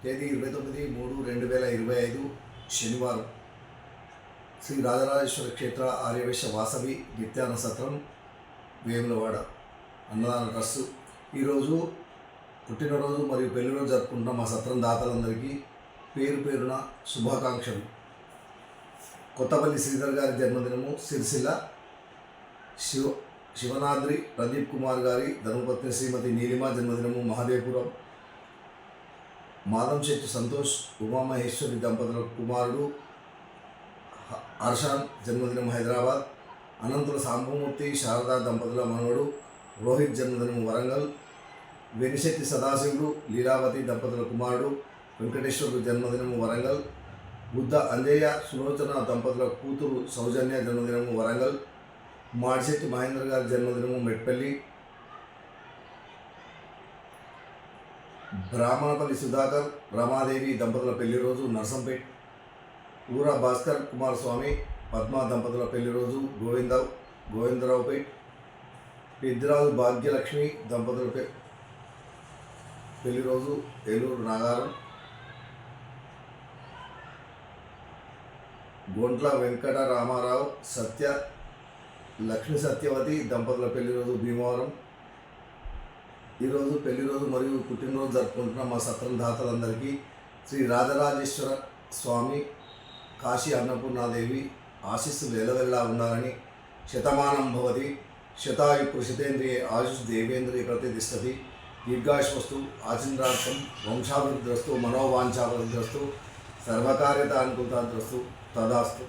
తేదీ 29/3/2025 శనివారం. శ్రీ రాజరాజేశ్వర క్షేత్ర ఆర్యవైశ్య వాసవి నిత్యాన్న సత్రం వేములవాడ అన్నదాన ట్రస్టు ఈరోజు పుట్టినరోజు మరియు పెళ్లిరోజు జరుపుకుంటున్న మా సత్రం దాతలందరికీ పేరు పేరున శుభాకాంక్షలు. కొత్తపల్లి శ్రీధర్ గారి జన్మదినము సిరిసిల్ల, శివనాద్రి ప్రదీప్ కుమార్ గారి ధర్మపత్ని శ్రీమతి నీలిమ జన్మదినము మహదేపురం, మాదంశెట్టి సంతోష్ ఉమామహేశ్వరి దంపతుల కుమారుడు హర్షాన్ జన్మదినం హైదరాబాద్, అనంతుల సాంబమూర్తి శారదా దంపతుల మనవడు రోహిత్ జన్మదినం వరంగల్, వెనిశెట్టి సదాశివుడు లీలావతి దంపతుల కుమారుడు వెంకటేశ్వరుడు జన్మదినము వరంగల్, బుద్ధ అంజయ్య సులోచన దంపతుల కూతురు సౌజన్య జన్మదినము వరంగల్, మాడిశెట్టి మహేంద్ర గారి జన్మదినము మెట్పల్లి, బ్రాహ్మణపల్లి సుధాకర్ రమాదేవి దంపతుల పెళ్లి రోజు నర్సంపేట్, ఊరా భాస్కర్ కుమారస్వామి పద్మా దంపతుల పెళ్లి రోజు గోవిందరావుపేట్, పెద్దిరాజు భాగ్యలక్ష్మి దంపతుల పెళ్లి రోజు ఏలూరు నాగారం, గొంట్ల వెంకట రామారావు లక్ష్మీ సత్యవతి దంపతుల పెళ్లి రోజు భీమవరం. ఈరోజు పెళ్లిరోజు మరియు పుట్టినరోజు జరుపుకుంటున్న మా సత్రం దాతలందరికీ శ్రీ రాజరాజేశ్వర స్వామి కాశీ అన్నపూర్ణాదేవి ఆశీస్సులు ఎలవెల్లా ఉండాలని, శతమానం భవతి శతాయు పురుషితేంద్రియ ఆయుష్ దేవేంద్రియ ప్రతిష్టతి, దీర్ఘాయుష్వస్తు ఆచంద్రార్థం వంశాభివృద్ధిరస్తు మనోవాంఛాభివృద్ధిరస్తు సర్వకార్యత అనుకూలతాద్రస్తు తదాస్తు.